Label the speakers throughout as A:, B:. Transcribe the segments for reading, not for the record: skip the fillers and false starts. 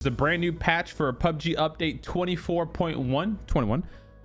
A: There's a brand new patch for PUBG update 24.121,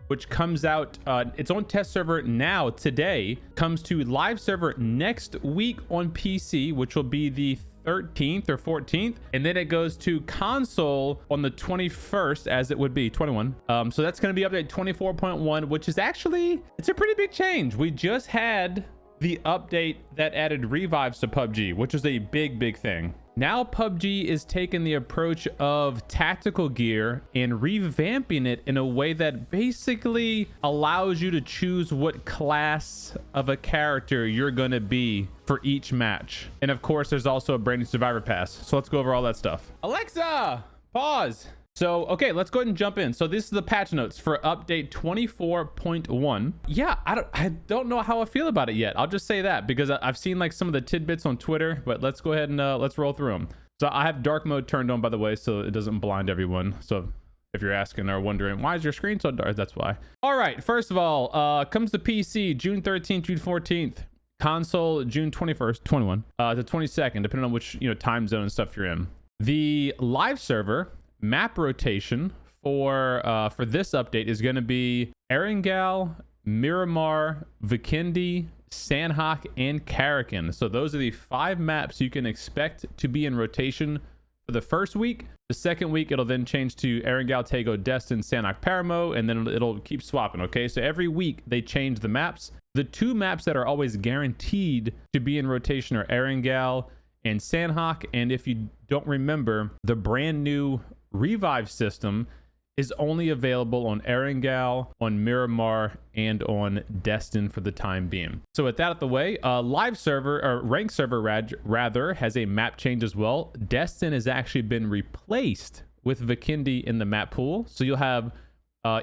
A: which comes out, its own test server now today, comes to live server next week on PC, which will be the 13th or 14th, and then it goes to console on the 21st, as it would be 21. So that's going to be update 24.1, which is actually, it's a pretty big change. We just had the update that added revives to PUBG, which was a big thing. Now PUBG is taking the approach of tactical gear and revamping it in a way that basically allows you to choose what class of a character you're going to be for each match. And of course, there's also a brand new survivor pass. So let's go over all that stuff. Alexa, pause. So, okay, let's go ahead and jump in. So this is the patch notes for update 24.1. Yeah, I don't know how I feel about it yet. I'll just say that because I've seen like some of the tidbits on Twitter, but let's go ahead and let's roll through them. So I have dark mode turned on, by the way, so it doesn't blind everyone. So if you're asking or wondering, why is your screen so dark? That's why. All right, first of all, comes to PC June 13th, June 14th. Console June 21st, 21 to 22nd, depending on which time zone and stuff you're in. The live server map rotation for this update is going to be Erangel, Miramar, Vikendi, Sandhawk, and Karakin. So those are the 5 maps you can expect to be in rotation for the first week. The second week, it'll then change to Erangel, Tego, Destin, Sandhawk, Paramo, and then it'll keep swapping, okay? So every week, they change the maps. The 2 maps that are always guaranteed to be in rotation are Erangel and Sandhawk. And if you don't remember, the brand new revive system is only available on Erangel, on Miramar, and on Destin for the time being. So with that out of the way, live server, or rank server rather, has a map change as well. Destin has actually been replaced with Vikendi in the map pool. So you'll have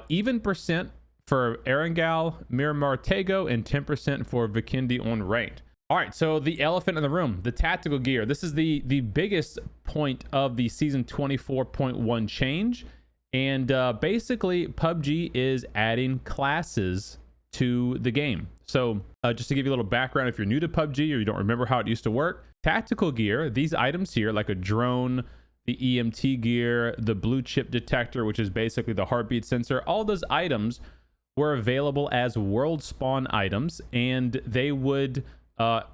A: even percent for Erangel, Miramar, Tego, and 10% for Vikendi on ranked. All right, so the elephant in the room, the tactical gear. This is the biggest point of the season 24.1 change. And basically, PUBG is adding classes to the game. So just to give you a little background, if you're new to PUBG or you don't remember how it used to work, tactical gear, these items here, like a drone, the EMT gear, the blue chip detector, which is basically the heartbeat sensor, all those items were available as world spawn items, and they would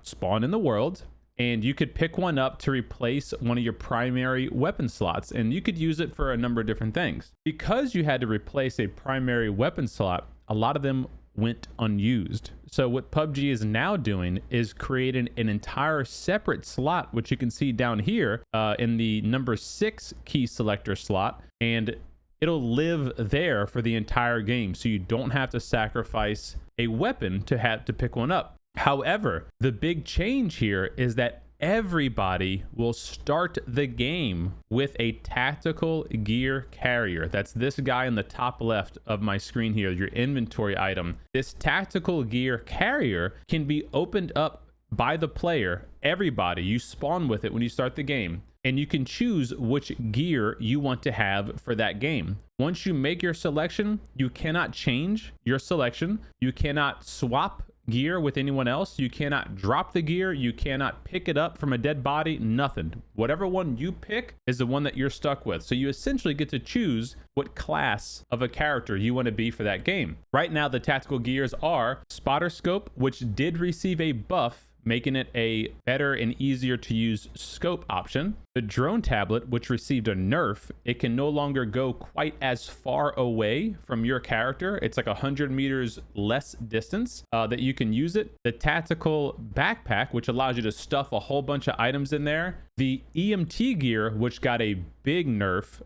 A: spawn in the world, and you could pick one up to replace one of your primary weapon slots, and you could use it for a number of different things. Because you had to replace a primary weapon slot, a lot of them went unused. So what PUBG is now doing is creating an entire separate slot, which you can see down here in the number 6 key selector slot, and it'll live there for the entire game, so you don't have to sacrifice a weapon to pick one up. However, the big change here is that everybody will start the game with a tactical gear carrier. That's this guy in the top left of my screen here, your inventory item. This tactical gear carrier can be opened up by the player. Everybody, you spawn with it when you start the game, and you can choose which gear you want to have for that game. Once you make your selection, you cannot change your selection. You cannot swap gear with anyone else. You cannot drop the gear. You cannot pick it up from a dead body. Nothing. Whatever one you pick is the one that you're stuck with. So you essentially get to choose what class of a character you want to be for that game. Right now, the tactical gears are Spotter Scope, which did receive a buff, making it a better and easier to use scope option. The drone tablet, which received a nerf, it can no longer go quite as far away from your character. It's like 100 meters less distance that you can use it. The tactical backpack, which allows you to stuff a whole bunch of items in there. The EMT gear, which got a big nerf.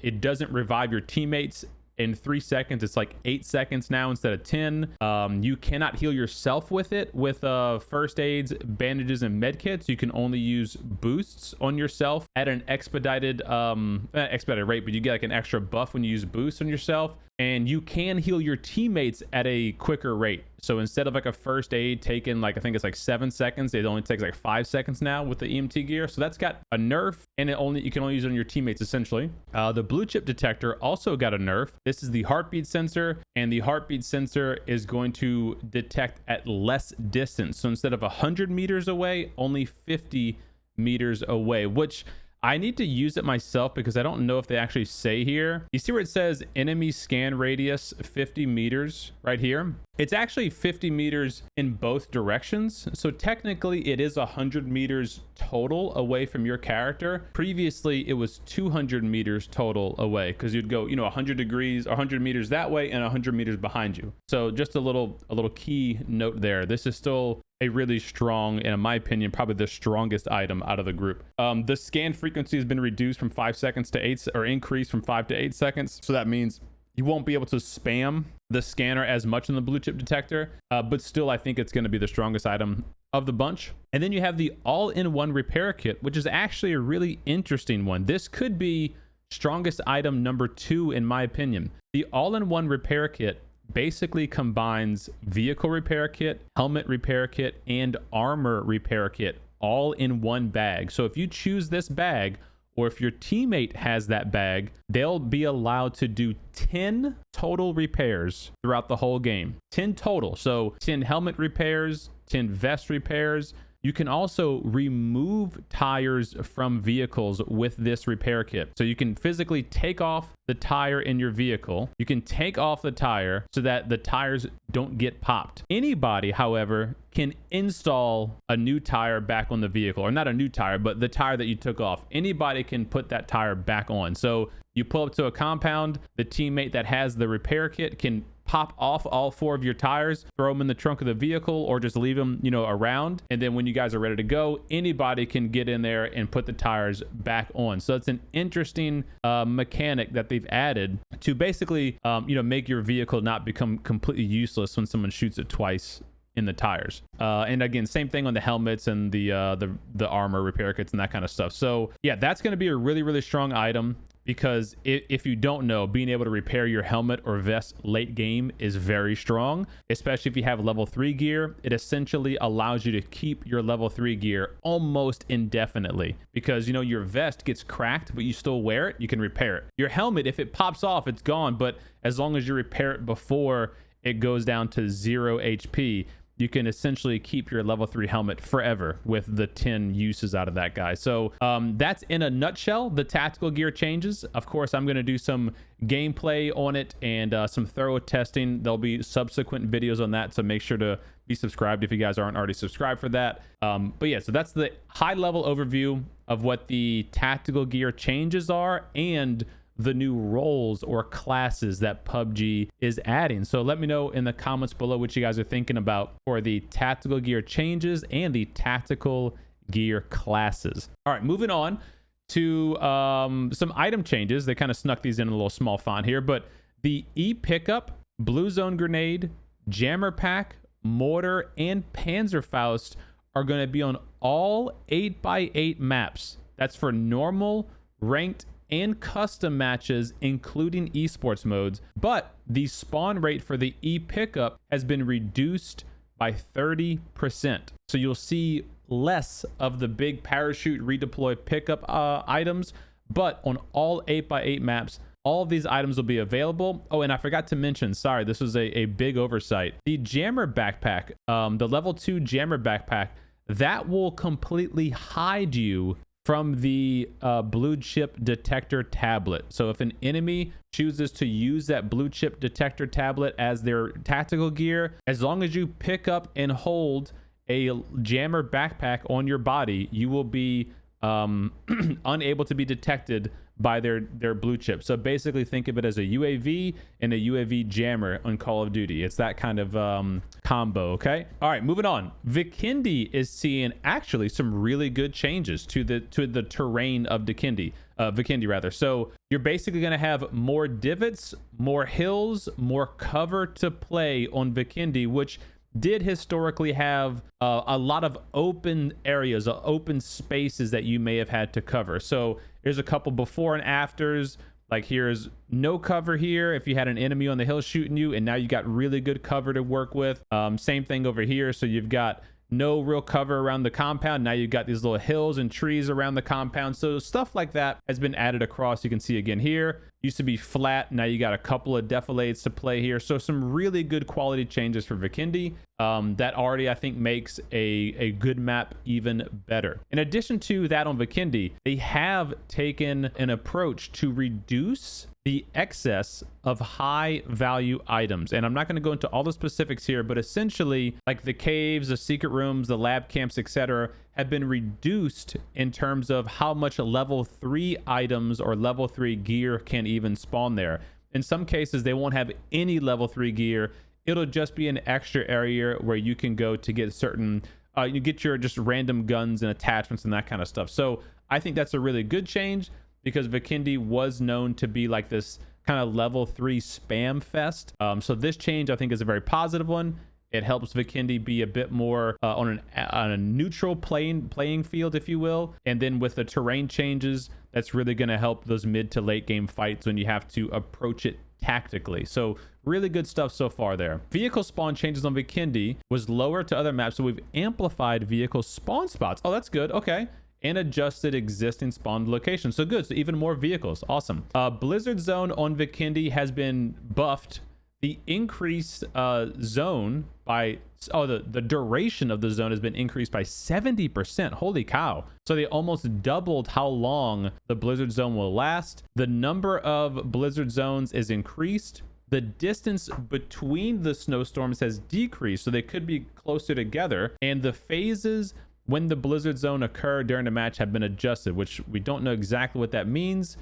A: It doesn't revive your teammates in 3 seconds. It's like 8 seconds now instead of 10. You cannot heal yourself with it with first aids, bandages, and med kits. You can only use boosts on yourself at an expedited rate, but you get like an extra buff when you use boosts on yourself. And you can heal your teammates at a quicker rate. So instead of like a first aid taking like, I think it's like 7 seconds, it only takes like 5 seconds now with the EMT gear. So that's got a nerf, and you can only use it on your teammates essentially. The blue chip detector also got a nerf. This is the heartbeat sensor, and the heartbeat sensor is going to detect at less distance. So instead of 100 meters away, only 50 meters away, which I need to use it myself because I don't know if they actually say here. You see where it says enemy scan radius 50 meters right here? It's actually 50 meters in both directions. So technically it is 100 meters total away from your character. Previously, it was 200 meters total away because you'd go, 100 degrees, 100 meters that way and 100 meters behind you. So just a little key note there. This is still a really strong, and in my opinion, probably the strongest item out of the group. The scan frequency has been reduced from 5 seconds to 8, or increased from 5 to 8 seconds. So that means you won't be able to spam the scanner as much in the blue chip detector, but still I think it's going to be the strongest item of the bunch. And then you have the all-in-one repair kit, which is actually a really interesting one. This could be strongest item number 2 in my opinion. The all-in-one repair kit basically combines vehicle repair kit, helmet repair kit, and armor repair kit all in one bag. So if you choose this bag, or if your teammate has that bag, they'll be allowed to do 10 total repairs throughout the whole game. 10 total. So 10 helmet repairs, 10 vest repairs. You can also remove tires from vehicles with this repair kit. So you can physically take off the tire in your vehicle. You can take off the tire so that the tires don't get popped. Anybody, however, can install a new tire back on the vehicle, or not a new tire, but the tire that you took off. Anybody can put that tire back on. So you pull up to a compound, the teammate that has the repair kit can pop off all 4 of your tires, throw them in the trunk of the vehicle, or just leave them, around. And then when you guys are ready to go, anybody can get in there and put the tires back on. So it's an interesting mechanic that they've added to basically, make your vehicle not become completely useless when someone shoots it twice in the tires. And again, same thing on the helmets and the armor repair kits and that kind of stuff. So yeah, that's going to be a really, really strong item. Because if you don't know, being able to repair your helmet or vest late game is very strong, especially if you have level 3 gear. It essentially allows you to keep your level 3 gear almost indefinitely because, your vest gets cracked, but you still wear it, you can repair it. Your helmet, if it pops off, it's gone, but as long as you repair it before it goes down to 0 HP, you can essentially keep your level 3 helmet forever with the 10 uses out of that guy. So that's in a nutshell the tactical gear changes. Of course, I'm going to do some gameplay on it and some thorough testing. There'll be subsequent videos on that, so make sure to be subscribed if you guys aren't already subscribed for that. But yeah, so that's the high level overview of what the tactical gear changes are and the new roles or classes that PUBG is adding. So let me know in the comments below what you guys are thinking about for the tactical gear changes and the tactical gear classes. All right, moving on to some item changes. They kind of snuck these in a little small font here, but the e-pickup, blue zone grenade, jammer pack, mortar, and Panzerfaust are going to be on all 8x8 maps. That's for normal, ranked, and custom matches, including esports modes. But the spawn rate for the e-pickup has been reduced by 30%. So you'll see less of the big parachute redeploy pickup items, but on all 8x8 maps, all of these items will be available. Oh, and I forgot to mention, sorry, this was a big oversight. The jammer backpack, the level 2 jammer backpack, that will completely hide you from the blue chip detector tablet. So if an enemy chooses to use that blue chip detector tablet as their tactical gear, as long as you pick up and hold a jammer backpack on your body, you will be unable to be detected by their blue chip. So basically think of it as a UAV and a UAV jammer on Call of Duty. It's that kind of combo. Okay, all right, moving on. Vikendi is seeing actually some really good changes to the terrain of Vikendi rather. So you're basically going to have more divots, more hills, more cover to play on Vikendi, which did historically have a lot of open areas, open spaces that you may have had to cover. So there's a couple before and afters. Like here's no cover here if you had an enemy on the hill shooting you, and now you got really good cover to work with. Same thing over here. So you've got no real cover around the compound. Now you've got these little hills and trees around the compound. So stuff like that has been added across. You can see again here, Used to be flat. Now you got a couple of defilades to play here. So some really good quality changes for Vikendi. That already, I think, makes a good map even better. In addition to that on Vikendi, they have taken an approach to reduce the excess of high value items. And I'm not going to go into all the specifics here, but essentially like the caves, the secret rooms, the lab camps, etc., have been reduced in terms of how much level 3 items or level 3 gear can even spawn there. In some cases, they won't have any level 3 gear. It'll just be an extra area where you can go to get certain, you get your just random guns and attachments and that kind of stuff. So I think that's a really good change, because Vikendi was known to be like this kind of level 3 spam fest. So this change, I think, is a very positive one. It helps Vikendi be a bit more on a neutral playing field, if you will. And then with the terrain changes, that's really going to help those mid to late game fights when you have to approach it tactically. So really good stuff so far there. Vehicle spawn changes on Vikendi was lower to other maps, so we've amplified vehicle spawn spots. Oh, that's good. Okay. And adjusted existing spawned locations. So good. So even more vehicles. Awesome. Blizzard zone on Vikendi has been buffed. The increased zone by the duration of the zone has been increased by 70%. Holy cow. So they almost doubled how long the blizzard zone will last. The number of blizzard zones is increased. The distance between the snowstorms has decreased, so they could be closer together. And the phases when the blizzard zone occurred during the match have been adjusted, which we don't know exactly what that means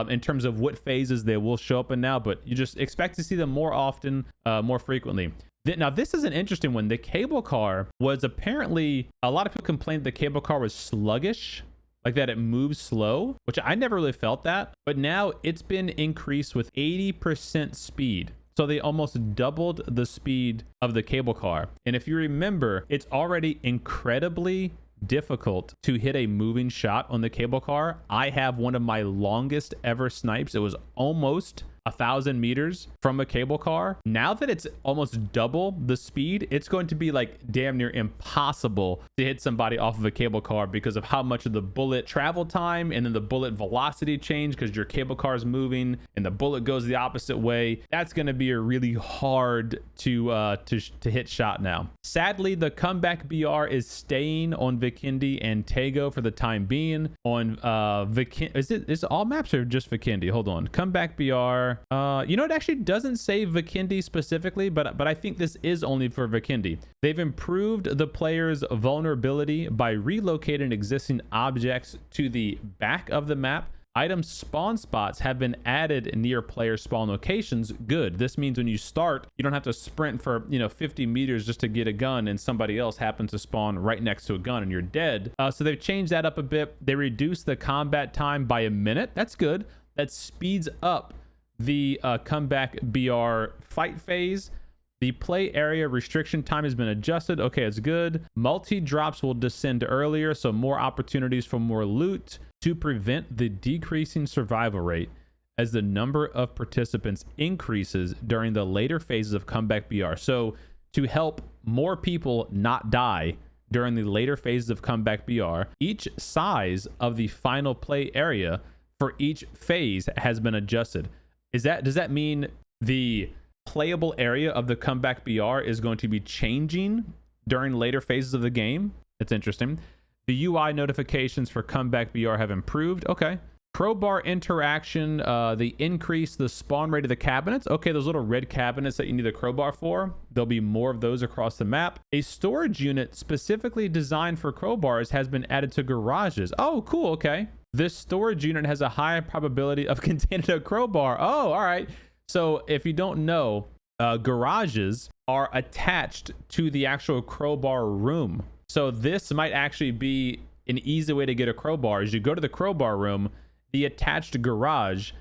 A: in terms of what phases they will show up in now, but you just expect to see them more often, more frequently. Now, this is an interesting one. The cable car was apparently, a lot of people complained the cable car was sluggish, like that it moves slow, which I never really felt that, but now it's been increased with 80% speed. So they almost doubled the speed of the cable car. And if you remember, it's already incredibly difficult to hit a moving shot on the cable car. I have one of my longest ever snipes. It was almost 1,000 meters from a cable car. Now that it's almost double the speed, it's going to be like damn near impossible to hit somebody off of a cable car because of how much of the bullet travel time and then the bullet velocity change, because your cable car is moving and the bullet goes the opposite way. That's going to be a really hard to hit shot now. Sadly, the comeback BR is staying on Vikendi and Tego for the time being. On Vikendi, is it all maps or just Vikendi? Hold on. Comeback BR. It actually doesn't say Vikendi specifically, but I think this is only for Vikendi. They've improved the player's vulnerability by relocating existing objects to the back of the map. Item spawn spots have been added near player spawn locations. Good. This means when you start, you don't have to sprint for 50 meters just to get a gun and somebody else happens to spawn right next to a gun and you're dead. So they've changed that up a bit. They reduced the combat time by a minute. That's good. That speeds up the comeback BR fight phase. The play area restriction time has been adjusted. Okay, it's good. Multi drops will descend earlier, so more opportunities for more loot to prevent the decreasing survival rate as the number of participants increases during the later phases of comeback BR. So to help more people not die during the later phases of comeback BR, each size of the final play area for each phase has been adjusted. Does that mean the playable area of the comeback BR is going to be changing during later phases of the game? That's interesting. The UI notifications for comeback BR have improved. Okay. Crowbar interaction, they increase the spawn rate of the cabinets. Okay, those little red cabinets that you need a crowbar for, there'll be more of those across the map. A storage unit specifically designed for crowbars has been added to garages. Oh, cool. Okay. This storage unit has a high probability of containing a crowbar. Oh, all right. So if you don't know, garages are attached to the actual crowbar room. So this might actually be an easy way to get a crowbar. As you go to the crowbar room, the attached garage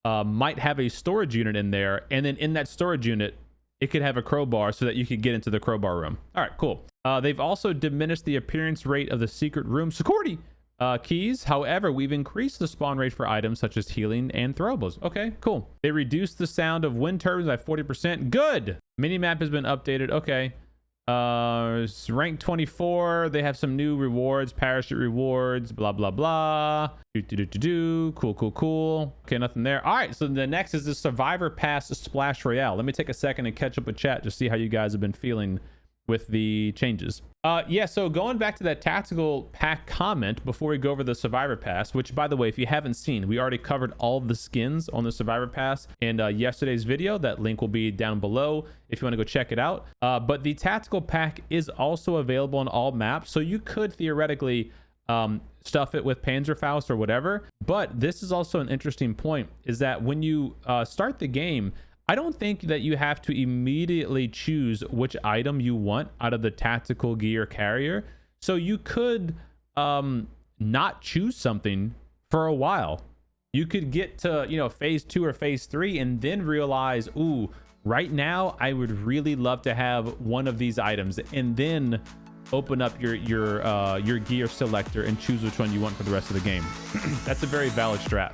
A: might have a storage unit in there. And then in that storage unit, it could have a crowbar so that you could get into the crowbar room. All right, cool. They've also diminished the appearance rate of the secret room security keys. However, we've increased the spawn rate for items such as healing and throwables. Okay, cool. They reduced the sound of wind turbines by 40%. Good. Minimap has been updated. Okay. Rank 24. They have some new rewards, parachute rewards, blah blah blah. Cool. Okay, nothing there. All right, so the next is the Survivor Pass Splash Royale. Let me take a second and catch up with chat, just see how you guys have been feeling with the changes. Yeah, so going back to that tactical pack comment before we go over the Survivor Pass, which by the way, if you haven't seen, we already covered all of the skins on the Survivor Pass in yesterday's video. That link will be down below if you want to go check it out. But the tactical pack is also available on all maps, so you could theoretically stuff it with Panzerfaust or whatever. But this is also an interesting point, is that when you start the game, I don't think that you have to immediately choose which item you want out of the tactical gear carrier. So you could not choose something for a while. You could get to, you know, phase 2 or phase 3 and then realize, ooh, right now I would really love to have one of these items, and then open up your gear selector and choose which one you want for the rest of the game. That's a very valid strat.